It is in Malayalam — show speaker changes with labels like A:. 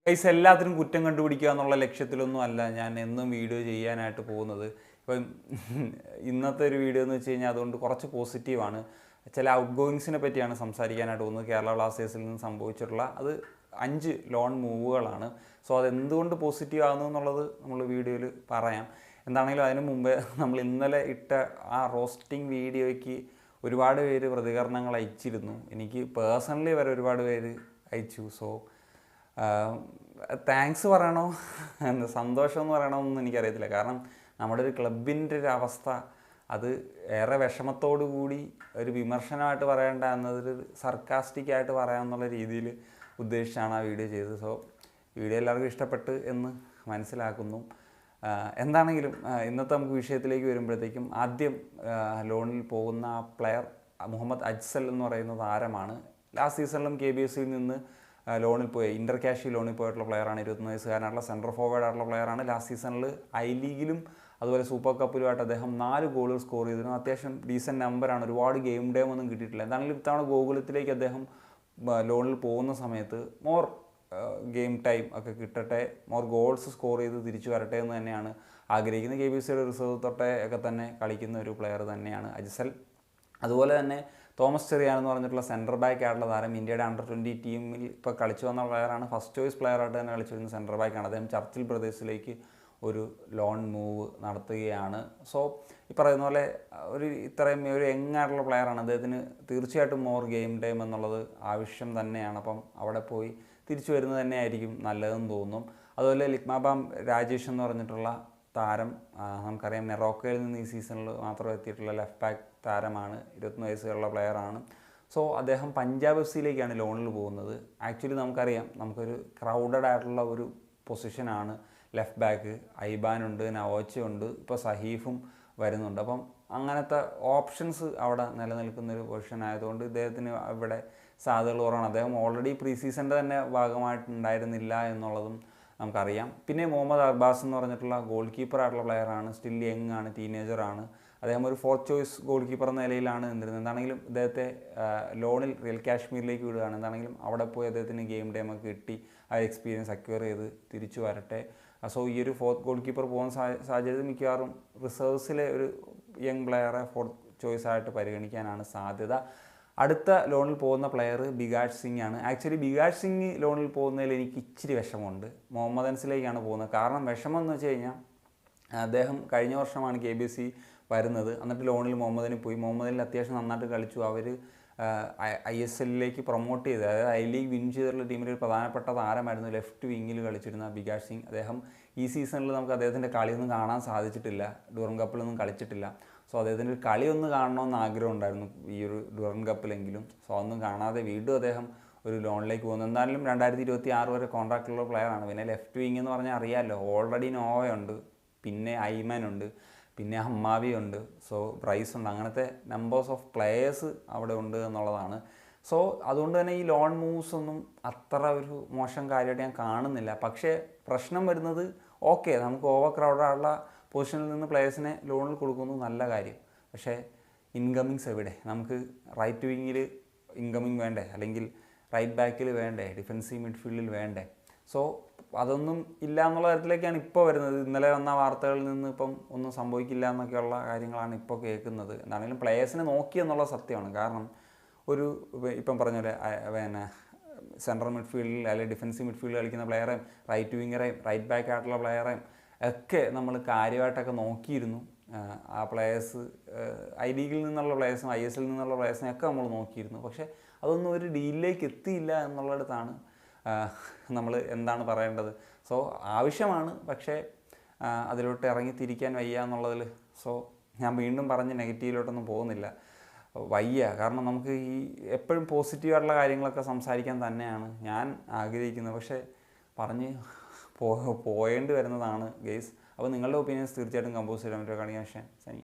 A: ഗൈസ് എല്ലാത്തിനും കുറ്റം കണ്ടുപിടിക്കുക എന്നുള്ള ലക്ഷ്യത്തിലൊന്നും അല്ല ഞാൻ എന്നും വീഡിയോ ചെയ്യാനായിട്ട് പോകുന്നത്. ഇപ്പം ഇന്നത്തെ ഒരു വീഡിയോ എന്ന് വെച്ച് കഴിഞ്ഞാൽ അതുകൊണ്ട് കുറച്ച് പോസിറ്റീവാണ്. ചില ഔട്ട് ഗോയിങ്സിനെ പറ്റിയാണ് സംസാരിക്കാനായിട്ട് പോകുന്നത്. കേരള ബ്ലാസ്റ്റേഴ്സിൽ നിന്ന് സംഭവിച്ചിട്ടുള്ള അത് 5 ലോൺ മൂവുകളാണ്. സോ അതെന്തുകൊണ്ട് പോസിറ്റീവ് ആകുന്നു എന്നുള്ളത് നമ്മൾ വീഡിയോയിൽ പറയാം. എന്താണെങ്കിലും അതിന് മുമ്പേ നമ്മൾ ഇന്നലെ ഇട്ട ആ റോസ്റ്റിംഗ് വീഡിയോയ്ക്ക് ഒരുപാട് പേര് പ്രതികരണങ്ങൾ അയച്ചിരുന്നു. എനിക്ക് പേഴ്സണലി വരെ ഒരുപാട് പേര് അയച്ചു. സോ താങ്ക്സ് പറയണോ സന്തോഷം എന്ന് പറയണമെന്നൊന്നും എനിക്കറിയത്തില്ല. കാരണം നമ്മുടെ ഒരു ക്ലബിൻ്റെ ഒരു അവസ്ഥ അത് ഏറെ വിഷമത്തോടു കൂടി ഒരു വിമർശനമായിട്ട് പറയേണ്ട എന്നതൊരു സർക്കാസ്റ്റിക്കായിട്ട് പറയാമെന്നുള്ള രീതിയിൽ ഉദ്ദേശിച്ചാണ് ആ വീഡിയോ ചെയ്തത്. സോ വീഡിയോ എല്ലാവർക്കും ഇഷ്ടപ്പെട്ട് എന്ന് മനസ്സിലാക്കുന്നു. എന്താണെങ്കിലും ഇന്നത്തെ നമുക്ക് വിഷയത്തിലേക്ക് വരുമ്പോഴത്തേക്കും ആദ്യം ലോണിൽ പോകുന്ന ആ പ്ലെയർ മുഹമ്മദ് അജ്സൽ എന്ന് പറയുന്ന താരമാണ്. ലാസ്റ്റ് സീസണിലും KBSയിൽ നിന്ന് ലോണിൽ പോയി ഇൻ്റർ ക്യാഷ് ലോണിൽ പോയിട്ടുള്ള പ്ലെയറാണ്. 21 വയസ്സുകാരനായിട്ടുള്ള സെൻട്രൽ ഫോർവേഡ് ആയിട്ടുള്ള പ്ലെയറാണ്. ലാസ്റ്റ് സീസണിൽ ലീഗിലും അതുപോലെ സൂപ്പർ കപ്പിലുമായിട്ട് അദ്ദേഹം 4 ഗോളുകൾ സ്കോർ ചെയ്തിരുന്നു. അത്യാവശ്യം ഡീസൻറ്റ് നമ്പറാണ്. ഒരുപാട് ഗെയിം ടൈം ഒന്നും കിട്ടിയിട്ടില്ല. എന്താണെങ്കിലും ഇത്തവണ ഗോകുലത്തിലേക്ക് അദ്ദേഹം ലോണിൽ പോകുന്ന സമയത്ത് മോർ ഗെയിം ടൈം ഒക്കെ കിട്ടട്ടെ, മോർ ഗോൾസ് സ്കോർ ചെയ്ത് തിരിച്ചു വരട്ടെ എന്ന് തന്നെയാണ് ആഗ്രഹിക്കുന്നത്. KBSയുടെ റിസർവ് തൊട്ടേ ഒക്കെ തന്നെ കളിക്കുന്ന ഒരു പ്ലെയർ തന്നെയാണ് അജ്സൽ. അതുപോലെ തന്നെ തോമസ് ചെറിയാൻ എന്ന് പറഞ്ഞിട്ടുള്ള സെൻറ്റർ ബാക്ക് ആയിട്ടുള്ള താരം ഇന്ത്യയുടെ അണ്ടർ-20 ടീമിൽ ഇപ്പോൾ കളിച്ചു വന്ന പ്ലെയറാണ്. ഫസ്റ്റ് ചോയ്സ് പ്ലെയറായിട്ട് തന്നെ കളിച്ചു വരുന്ന സെൻറ്റർ ബാക്കാണ്. അദ്ദേഹം ചർച്ചിൽ ബ്രദേഴ്സിലേക്ക് ഒരു ലോൺ മൂവ് നടത്തുകയാണ്. സോ ഈ പറയുന്ന പോലെ ഇത്രയും ഒരു യങ് ആയിട്ടുള്ള പ്ലെയറാണ്. അദ്ദേഹത്തിന് തീർച്ചയായിട്ടും മോർ ഗെയിം ടൈം എന്നുള്ളത് ആവശ്യം തന്നെയാണ്. അപ്പം അവിടെ പോയി തിരിച്ചു വരുന്നത് തന്നെയായിരിക്കും നല്ലതെന്ന് തോന്നും. അതുപോലെ ലിക്മാബാം രാജേഷ് എന്ന് പറഞ്ഞിട്ടുള്ള താരം നമുക്കറിയാം നെറോക്കയിൽ നിന്ന് ഈ സീസണിൽ മാത്രം എത്തിയിട്ടുള്ള ലെഫ്റ്റ് ബാക്ക് താരമാണ്. 21 വയസ്സുള്ള പ്ലെയറാണ്. സോ അദ്ദേഹം പഞ്ചാബ് FC ലോണിൽ പോകുന്നത്. ആക്ച്വലി നമുക്കറിയാം നമുക്കൊരു ക്രൗഡഡ് ആയിട്ടുള്ള ഒരു പൊസിഷനാണ് ലെഫ്റ്റ് ബാക്ക്. ഐബാനുണ്ട്, നവോച്ചയുണ്ട്, ഇപ്പോൾ സഹീഫും വരുന്നുണ്ട്. അപ്പം അങ്ങനത്തെ ഓപ്ഷൻസ് അവിടെ നിലനിൽക്കുന്നൊരു പൊസിഷൻ ആയതുകൊണ്ട് ഇദ്ദേഹത്തിന് ഇവിടെ സാധ്യതകൾ കുറവാണ്. അദ്ദേഹം ഓൾറെഡി പ്രീ സീസണിൻ്റെ തന്നെ ഭാഗമായിട്ടുണ്ടായിരുന്നില്ല എന്നുള്ളതും നമുക്കറിയാം. പിന്നെ മുഹമ്മദ് അർബാസ് എന്ന് പറഞ്ഞിട്ടുള്ള ഗോൾ കീപ്പറായിട്ടുള്ള പ്ലെയറാണ്. സ്റ്റിൽ യങ് ആണ്, ടീനേജറാണ്. അദ്ദേഹം ഒരു 4th ചോയ്സ് ഗോൾ കീപ്പർ എന്ന നിലയിലാണ് നിന്നിരുന്നത്. എന്താണെങ്കിലും ഇദ്ദേഹത്തെ ലോണിൽ റിയൽ കാശ്മീരിലേക്ക് വിടുകയാണ്. എന്താണെങ്കിലും അവിടെ പോയി അദ്ദേഹത്തിന് ഗെയിം ടൈമൊക്കെ കിട്ടി ആ എക്സ്പീരിയൻസ് അക്വയർ ചെയ്ത് തിരിച്ചു വരട്ടെ. സോ ഈ ഒരു 4th ഗോൾ കീപ്പർ പോകുന്ന സാഹചര്യത്തിൽ മിക്കവാറും റിസർവ്സിലെ ഒരു യങ് പ്ലെയറെ 4th ചോയ്സ് ആയിട്ട് പരിഗണിക്കാനാണ് സാധ്യത. അടുത്ത ലോണിൽ പോകുന്ന പ്ലെയർ ബിഗാജ് സിംഗ് ആണ്. ആക്ച്വലി ബിഗാജ് സിംഗ് ലോണിൽ പോകുന്നതിൽ എനിക്ക് ഇച്ചിരി വിഷമമുണ്ട്. മുഹമ്മദ് അൻസിലേക്കാണ് പോകുന്നത്. കാരണം വിഷമം എന്ന് വെച്ച് കഴിഞ്ഞാൽ അദ്ദേഹം കഴിഞ്ഞ വർഷമാണ് KBC വരുന്നത്. എന്നിട്ട് ലോണിൽ മുഹമ്മദിന് പോയി. മുഹമ്മദിൽ അത്യാവശ്യം നന്നായിട്ട് കളിച്ചു. അവർ ISLലേക്ക് പ്രൊമോട്ട് ചെയ്ത്, അതായത് ലീഗ് വിൻ ചെയ്തിട്ടുള്ള ടീമിൽ ഒരു പ്രധാനപ്പെട്ട താരമായിരുന്നു. ലെഫ്റ്റ് വിങ്ങിൽ കളിച്ചിരുന്ന ബിഗാജ് സിംഗ്. അദ്ദേഹം ഈ സീസണിൽ നമുക്ക് അദ്ദേഹത്തിൻ്റെ കളിയൊന്നും കാണാൻ സാധിച്ചിട്ടില്ല. ഡ്യൂറൻ കപ്പിലൊന്നും കളിച്ചിട്ടില്ല. സോ അദ്ദേഹത്തിൻ്റെ ഒരു കളി ഒന്ന് കാണണമെന്ന് ആഗ്രഹം ഉണ്ടായിരുന്നു ഈ ഒരു ഡ്യൂറൻ കപ്പിലെങ്കിലും. സോ അതൊന്നും കാണാതെ വീണ്ടും അദ്ദേഹം ഒരു ലോണിലേക്ക് പോകുന്നു. എന്തായാലും 2026 വരെ കോൺട്രാക്റ്റുള്ള പ്ലെയറാണ്. പിന്നെ ലെഫ്റ്റ് വിങ് എന്ന് പറഞ്ഞാൽ അറിയാമല്ലോ, ഓൾറെഡി നോവയുണ്ട്, പിന്നെ ഐമൻ ഉണ്ട്, പിന്നെ ഹമ്മാവി ഉണ്ട്, സോ ബ്രൈസ് ഉണ്ട്. അങ്ങനത്തെ നമ്പേഴ്സ് ഓഫ് പ്ലെയേഴ്സ് അവിടെ ഉണ്ട് എന്നുള്ളതാണ്. സോ അതുകൊണ്ട് തന്നെ ഈ ലോൺ മൂവ്സ് ഒന്നും അത്ര ഒരു മോശം കാര്യമായിട്ട് ഞാൻ കാണുന്നില്ല. പക്ഷേ പ്രശ്നം വരുന്നത് ഓക്കെ, നമുക്ക് ഓവർ ക്രൗഡായുള്ള പൊസിഷനിൽ നിന്ന് പ്ലെയേഴ്സിനെ ലോണിൽ കൊടുക്കുന്നു, നല്ല കാര്യം. പക്ഷേ ഇൻകമിങ്സ് എവിടെ? നമുക്ക് റൈറ്റ് വിങ്ങിൽ ഇൻകമിങ് വേണ്ടേ? അല്ലെങ്കിൽ റൈറ്റ് ബാക്കിൽ വേണ്ടേ? ഡിഫൻസീവ് മിഡ്ഫീൽഡിൽ വേണ്ടേ? സോ അതൊന്നും ഇല്ല എന്നുള്ള തരത്തിലേക്കാണ് ഇപ്പോൾ വരുന്നത്. ഇന്നലെ വന്ന വാർത്തകളിൽ നിന്ന് ഇപ്പം ഒന്നും സംഭവിക്കില്ല എന്നൊക്കെയുള്ള കാര്യങ്ങളാണ് ഇപ്പോൾ കേൾക്കുന്നത്. എന്താണെങ്കിലും പ്ലെയേഴ്സിനെ നോക്കി എന്നുള്ള സത്യമാണ്. കാരണം ഒരു ഇപ്പം പറഞ്ഞ പോലെ പിന്നെ സെൻട്രൽ മിഡ്ഫീൽഡിൽ അല്ലെങ്കിൽ ഡിഫൻസീവ് മിഡ്ഫീൽഡിൽ കളിക്കുന്ന പ്ലെയറേയും റൈറ്റ് വിങ്ങറേയും റൈറ്റ് ബാക്ക് ആയിട്ടുള്ള പ്ലെയറേയും ഒക്കെ നമ്മൾ കാര്യമായിട്ടൊക്കെ നോക്കിയിരുന്നു. ആ പ്ലെയേഴ്സ് ലീഗിൽ നിന്നുള്ള പ്ലെയേഴ്സും ISL നിന്നുള്ള പ്ലെയേഴ്സിനെയൊക്കെ നമ്മൾ നോക്കിയിരുന്നു. പക്ഷേ അതൊന്നും ഒരു ഡീലിലേക്ക് എത്തിയില്ല എന്നുള്ളിടത്താണ് നമ്മൾ എന്താണ് പറയേണ്ടത്. സോ ആവശ്യമാണ്, പക്ഷേ അതിലോട്ട് ഇറങ്ങിത്തിരിക്കാൻ വയ്യ എന്നുള്ളതിൽ. സോ ഞാൻ വീണ്ടും പറഞ്ഞ് നെഗറ്റീവിലോട്ടൊന്നും പോകുന്നില്ല, വയ്യ. കാരണം നമുക്ക് ഈ എപ്പോഴും പോസിറ്റീവായിട്ടുള്ള കാര്യങ്ങളൊക്കെ സംസാരിക്കാൻ തന്നെയാണ് ഞാൻ ആഗ്രഹിക്കുന്നത്. പക്ഷേ പറഞ്ഞ് പോയേണ്ടി വരുന്നതാണ് ഗെയ്സ്. അപ്പോൾ നിങ്ങളുടെ ഒപ്പീനിയൻസ് തീർച്ചയായിട്ടും കമ്പോസ് ചെയ്യാൻ പറ്റുമോ? കാണിക്കാൻ സനി.